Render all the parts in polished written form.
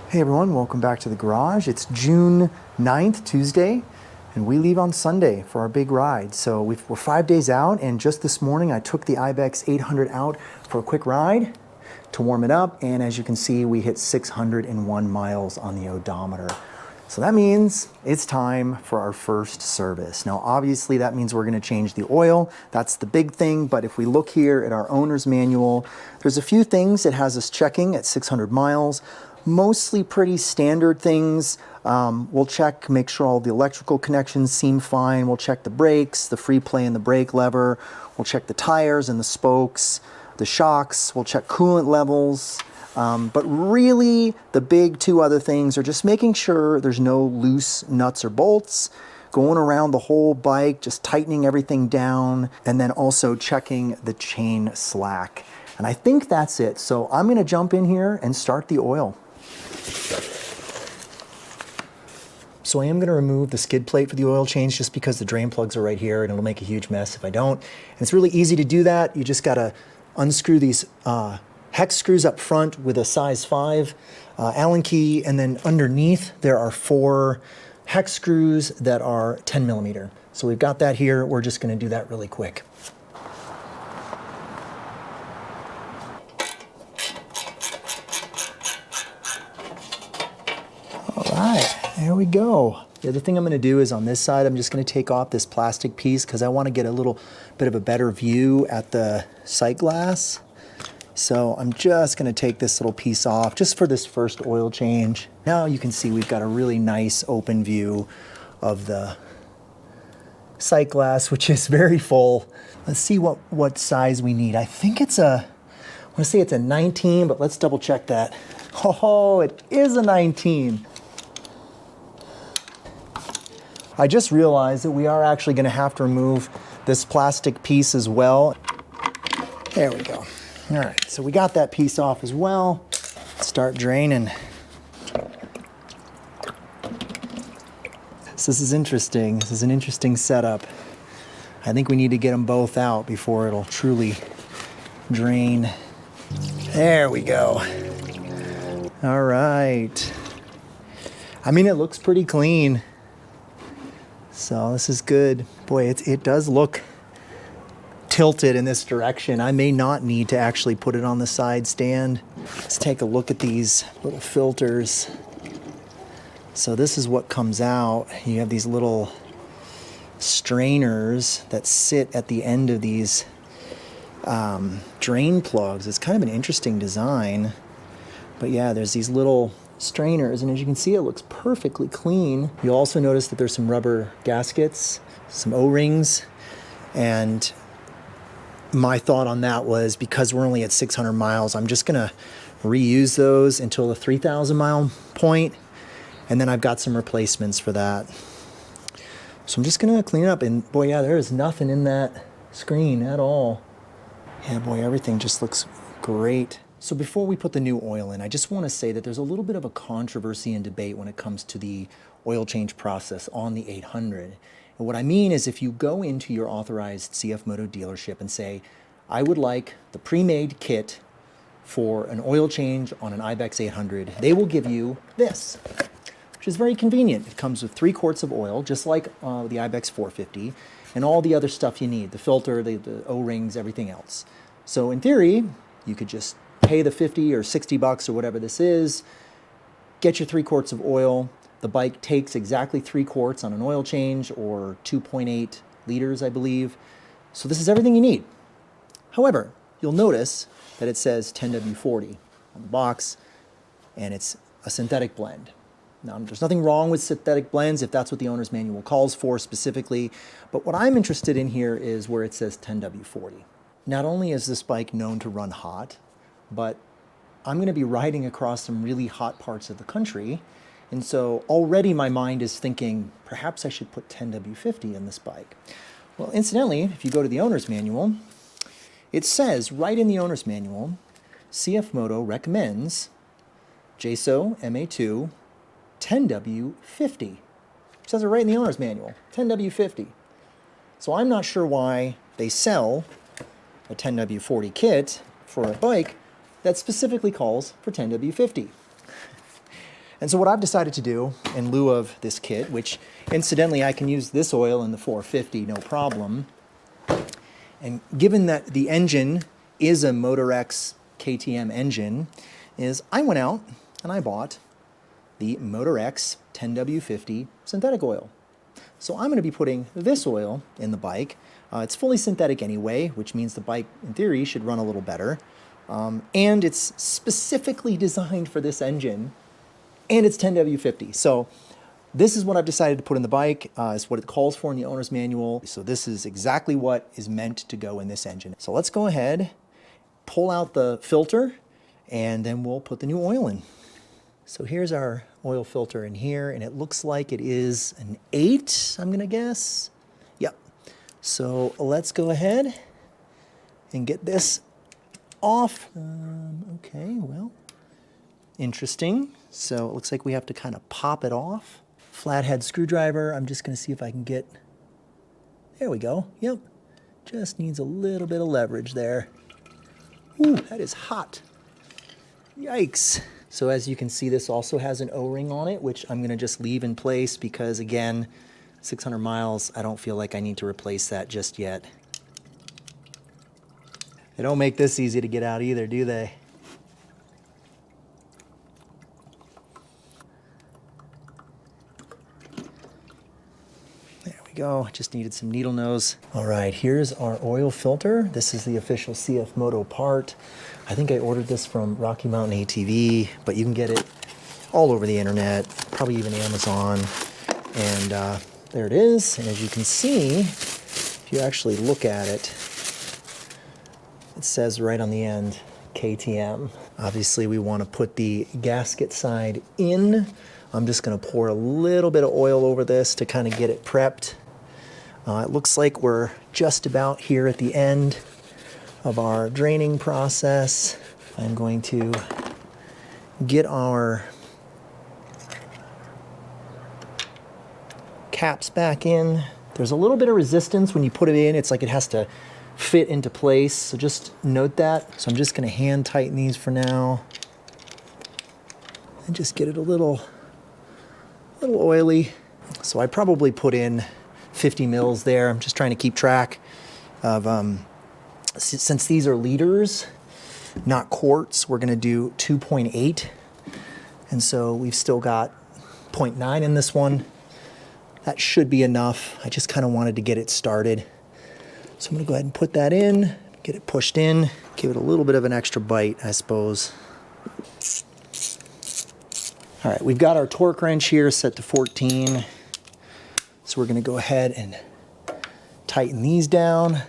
Hey everyone, welcome back to the garage. It's June 9th, Tuesday, and we leave on Sunday for our big ride. So we're 5 days out, and just this morning I took the Ibex 800 out for a quick ride to warm it up, and as you can see, we hit 601 miles on the odometer. So that means it's time for our first service. Now obviously that means we're gonna change the oil. That's the big thing, but if we look here at our owner's manual, there's a few things it has us checking at 600 miles. Mostly pretty standard things. We'll check, make sure all the electrical connections seem fine. We'll check the brakes, the free play and the brake lever. We'll check the tires and the spokes, the shocks. We'll check coolant levels. But really, the big two other things are just making sure there's no loose nuts or bolts, going around the whole bike, just tightening everything down, and then also checking the chain slack. And I think that's it. So I'm gonna jump in here and start the oil. So I am going to remove the skid plate for the oil change just because the drain plugs are right here and it'll make a huge mess if I don't. And it's really easy to do that. You just got to unscrew these hex screws up front with a size 5 Allen key, and then underneath there are 4 hex screws that are 10 millimeter. So we've got that here. We're just going to do that really quick. There we go. The other thing I'm going to do is on this side, I'm just going to take off this plastic piece because I want to get a little bit of a better view at the sight glass. So I'm just going to take this little piece off just for this first oil change. Now you can see we've got a really nice open view of the sight glass, which is very full. Let's see what size we need. I think it's I want to say it's a 19, but let's double check that. Oh, it is a 19. I just realized that we are actually going to have to remove this plastic piece as well. There we go. All right, so we got that piece off as well. Start draining. So this is interesting. This is an interesting setup. I think we need to get them both out before it'll truly drain. There we go. All right. I mean, it looks pretty clean. So this is good. Boy, it does look tilted in this direction. I may not need to actually put it on the side stand. Let's take a look at these little filters. So this is what comes out. You have these little strainers that sit at the end of these drain plugs. It's kind of an interesting design. But yeah, there's these little strainers, and as you can see, it looks perfectly clean. You'll also notice that there's some rubber gaskets, some O-rings, and my thought on that was because we're only at 600 miles, I'm just gonna reuse those until the 3,000 mile point, and then I've got some replacements for that. So I'm just gonna clean it up, and boy, yeah, there is nothing in that screen at all. Yeah, boy, everything just looks great. So before we put the new oil in, I just want to say that there's a little bit of a controversy and debate when it comes to the oil change process on the 800. And what I mean is if you go into your authorized CFMoto dealership and say, I would like the pre-made kit for an oil change on an Ibex 800, they will give you this, which is very convenient. It comes with 3 quarts of oil, just like the Ibex 450, and all the other stuff you need, the filter, the O-rings, everything else. So in theory, you could just pay the 50 or 60 bucks or whatever this is, get your 3 quarts of oil. The bike takes exactly 3 quarts on an oil change, or 2.8 liters, I believe. So this is everything you need. However, you'll notice that it says 10W40 on the box, and it's a synthetic blend. Now, there's nothing wrong with synthetic blends if that's what the owner's manual calls for specifically, but what I'm interested in here is where it says 10W40. Not only is this bike known to run hot, but I'm going to be riding across some really hot parts of the country, and so already my mind is thinking perhaps I should put 10W50 in this bike. Well, incidentally, if you go to the owner's manual, it says right in the owner's manual, CFMoto recommends JSO MA2 10W50. It says it right in the owner's manual, 10W50. So I'm not sure why they sell a 10W40 kit for a bike that specifically calls for 10W50. And so what I've decided to do in lieu of this kit, which incidentally I can use this oil in the 450 no problem, and given that the engine is a Motorex KTM engine, is I went out and I bought the Motorex 10W50 synthetic oil. So I'm going to be putting this oil in the bike. It's fully synthetic anyway, which means the bike in theory should run a little better. And it's specifically designed for this engine, and it's 10W50. So this is what I've decided to put in the bike. It's what it calls for in the owner's manual. So this is exactly what is meant to go in this engine. So let's go ahead, pull out the filter, and then we'll put the new oil in. So here's our oil filter in here, and it looks like it is an 8, I'm gonna guess. Yep. So let's go ahead and get this off. Okay, well, interesting. So it looks like we have to kind of pop it off. Flathead screwdriver, I'm just gonna see if I can get, there we go, yep. Just needs a little bit of leverage there. Ooh, that is hot. Yikes. So as you can see, this also has an O-ring on it, which I'm gonna just leave in place because again, 600 miles, I don't feel like I need to replace that just yet. They don't make this easy to get out either, do they? Go. Just needed some needle nose. All right, here's our oil filter. This is the official CFMoto part. I think I ordered this from Rocky Mountain ATV, but you can get it all over the internet, probably even Amazon. And there it is. And as you can see, if you actually look at it, it says right on the end, KTM. Obviously, we want to put the gasket side in. I'm just going to pour a little bit of oil over this to kind of get it prepped. It looks like we're just about here at the end of our draining process. I'm going to get our caps back in. There's a little bit of resistance when you put it in. It's like it has to fit into place, so just note that. So I'm just going to hand tighten these for now and just get it a little oily. So I probably put in 50 mils there. I'm just trying to keep track of, since these are liters, not quarts, we're gonna do 2.8. And so we've still got 0.9 in this one. That should be enough. I just kind of wanted to get it started. So I'm gonna go ahead and put that in, get it pushed in, give it a little bit of an extra bite, I suppose. All right, we've got our torque wrench here set to 14. So we're gonna go ahead and tighten these down.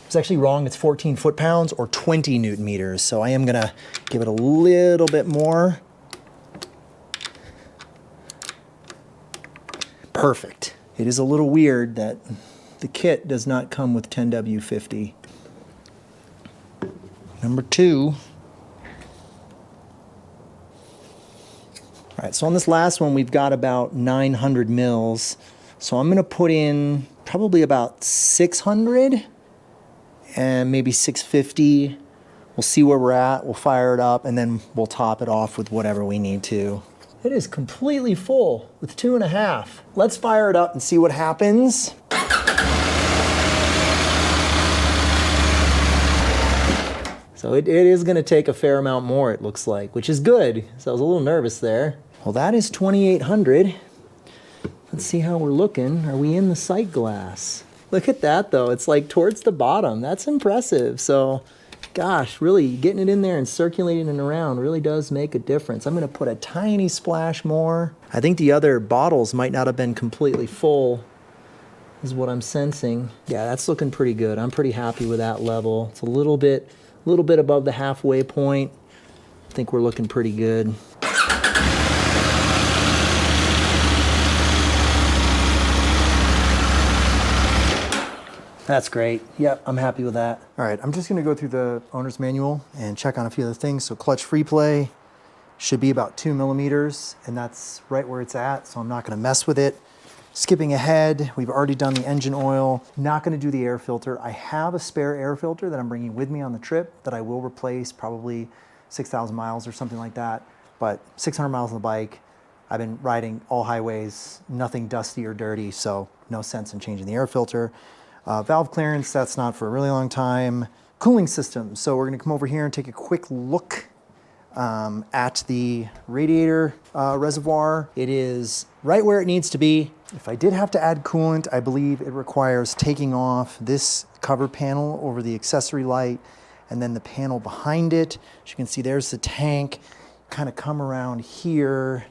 It's actually wrong, it's 14 foot-pounds or 20 Newton meters. So I am gonna give it a little bit more. Perfect. It is a little weird that the kit does not come with 10W50. Number 2. All right, so on this last one, we've got about 900 mils. So I'm gonna put in probably about 600 and maybe 650. We'll see where we're at, we'll fire it up, and then we'll top it off with whatever we need to. It is completely full with 2.5. Let's fire it up and see what happens. So it is gonna take a fair amount more, it looks like, which is good. So I was a little nervous there. Well, that is 2,800. Let's see how we're looking. Are we in the sight glass? Look at that though, it's like towards the bottom. That's impressive. So, gosh, really getting it in there and circulating it around really does make a difference. I'm gonna put a tiny splash more. I think the other bottles might not have been completely full, is what I'm sensing. Yeah, that's looking pretty good. I'm pretty happy with that level. It's a little bit above the halfway point. I think we're looking pretty good. That's great. Yep, I'm happy with that. All right, I'm just gonna go through the owner's manual and check on a few other things. So clutch free play should be about 2 millimeters, and that's right where it's at, so I'm not gonna mess with it. Skipping ahead, we've already done the engine oil. Not gonna do the air filter. I have a spare air filter that I'm bringing with me on the trip that I will replace, probably 6,000 miles or something like that. But 600 miles on the bike, I've been riding all highways, nothing dusty or dirty, so no sense in changing the air filter. Valve clearance, that's not for a really long time. Cooling system, so we're gonna come over here and take a quick look at the radiator reservoir. It is right where it needs to be. If I did have to add coolant, I believe it requires taking off this cover panel over the accessory light and then the panel behind it. As you can see, there's the tank. Kind of come around here.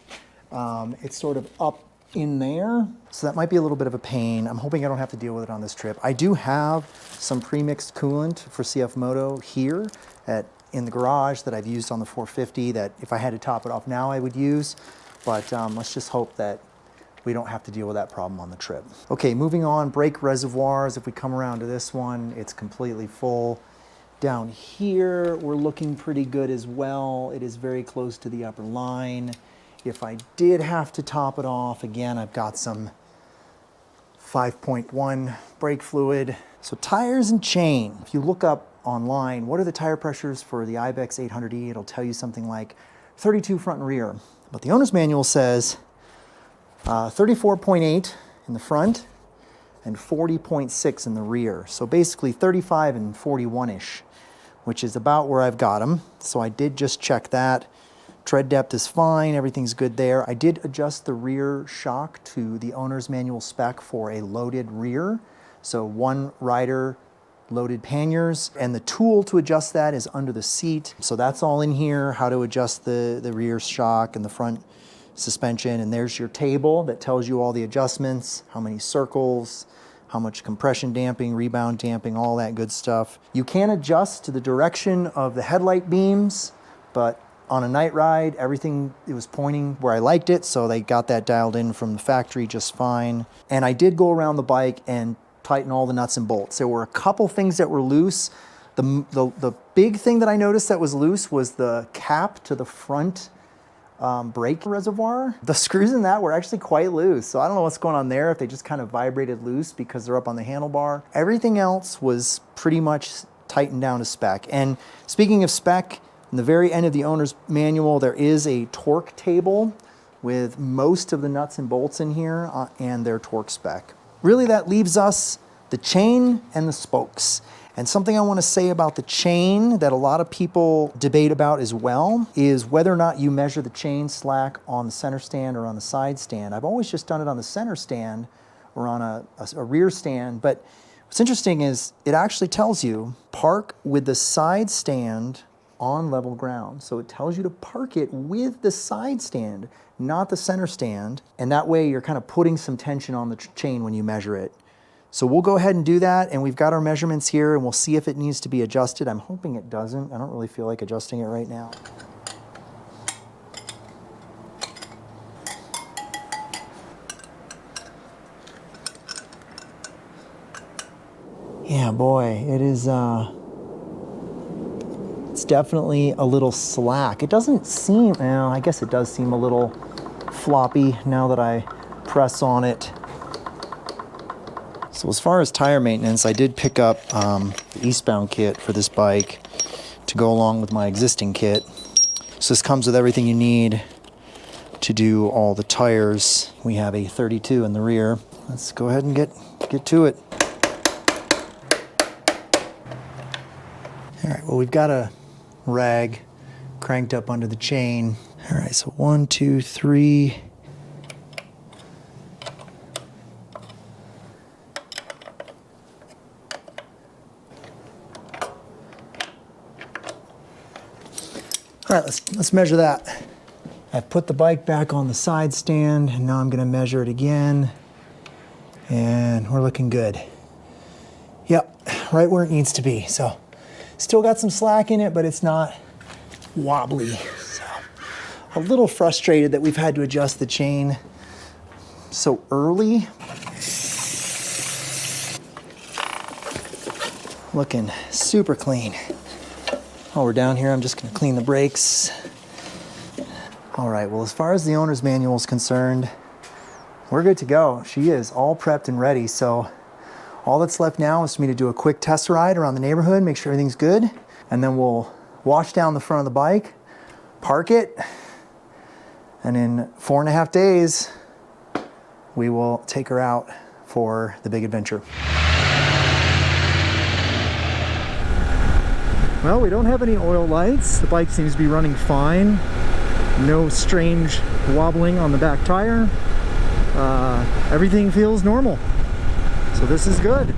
It's sort of up in there, so that might be a little bit of a pain. I'm hoping I don't have to deal with it on this trip. I do have some pre-mixed coolant for CFMoto here in the garage that I've used on the 450 that if I had to top it off now I would use, but let's just hope that we don't have to deal with that problem on the trip. Okay, moving on, brake reservoirs. If we come around to this one, it's completely full. Down here, we're looking pretty good as well. It is very close to the upper line. If I did have to top it off, again, I've got some 5.1 brake fluid. So tires and chain, if you look up online, what are the tire pressures for the Ibex 800E? It'll tell you something like 32 front and rear. But the owner's manual says 34.8 in the front and 40.6 in the rear. So basically 35 and 41-ish, which is about where I've got them. So I did just check that. Tread depth is fine, everything's good there. I did adjust the rear shock to the owner's manual spec for a loaded rear. So one rider loaded panniers, and the tool to adjust that is under the seat. So that's all in here, how to adjust the rear shock and the front suspension. And there's your table that tells you all the adjustments, how many circles, how much compression damping, rebound damping, all that good stuff. You can adjust to the direction of the headlight beams, but on a night ride, everything, it was pointing where I liked it, so they got that dialed in from the factory just fine. And I did go around the bike and tighten all the nuts and bolts. There were a couple things that were loose. The big thing that I noticed that was loose was the cap to the front brake reservoir. The screws in that were actually quite loose, so I don't know what's going on there, if they just kind of vibrated loose because they're up on the handlebar. Everything else was pretty much tightened down to spec. And speaking of spec, in the very end of the owner's manual, there is a torque table with most of the nuts and bolts in here and their torque spec. Really, that leaves us the chain and the spokes. And something I want to say about the chain that a lot of people debate about as well is whether or not you measure the chain slack on the center stand or on the side stand. I've always just done it on the center stand or on a rear stand, but what's interesting is it actually tells you park with the side stand on level ground. So it tells you to park it with the side stand, not the center stand. And that way you're kind of putting some tension on the chain when you measure it. So we'll go ahead and do that. And we've got our measurements here and we'll see if it needs to be adjusted. I'm hoping it doesn't. I don't really feel like adjusting it right now. Yeah, boy, it is, it's definitely a little slack. It doesn't seem, well, I guess it does seem a little floppy now that I press on it. So as far as tire maintenance, I did pick up the eastbound kit for this bike to go along with my existing kit. So this comes with everything you need to do all the tires. We have a 32 in the rear. Let's go ahead and get to it. All right, well, we've got a rag cranked up under the chain. All right, so 1, 2, 3. All right, let's measure that. I've put the bike back on the side stand, and now I'm gonna measure it again, and we're looking good. Yep, right where it needs to be. So still got some slack in it, but it's not wobbly. So a little frustrated that we've had to adjust the chain so early. Looking super clean. While we're down here, I'm just gonna clean the brakes. All right, well, as far as the owner's manual is concerned, we're good to go. She is all prepped and ready, so all that's left now is for me to do a quick test ride around the neighborhood, make sure everything's good, and then we'll wash down the front of the bike, park it, And in 4.5 days, we will take her out for the big adventure. Well, we don't have any oil lights. The bike seems to be running fine. No strange wobbling on the back tire. Everything feels normal. So this is good.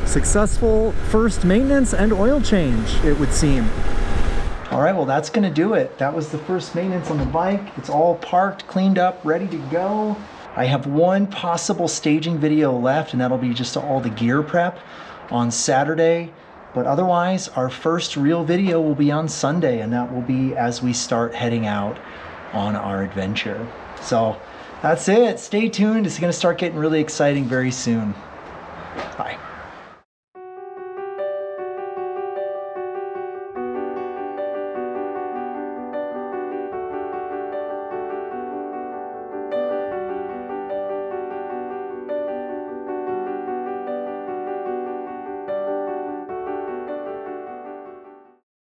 Successful first maintenance and oil change, it would seem. All right, well, that's gonna do it. That was the first maintenance on the bike. It's all parked, cleaned up, ready to go. I have one possible staging video left, and that'll be just all the gear prep on Saturday. But otherwise, our first real video will be on Sunday, and that will be as we start heading out on our adventure. So that's it. Stay tuned. It's gonna start getting really exciting very soon. Bye.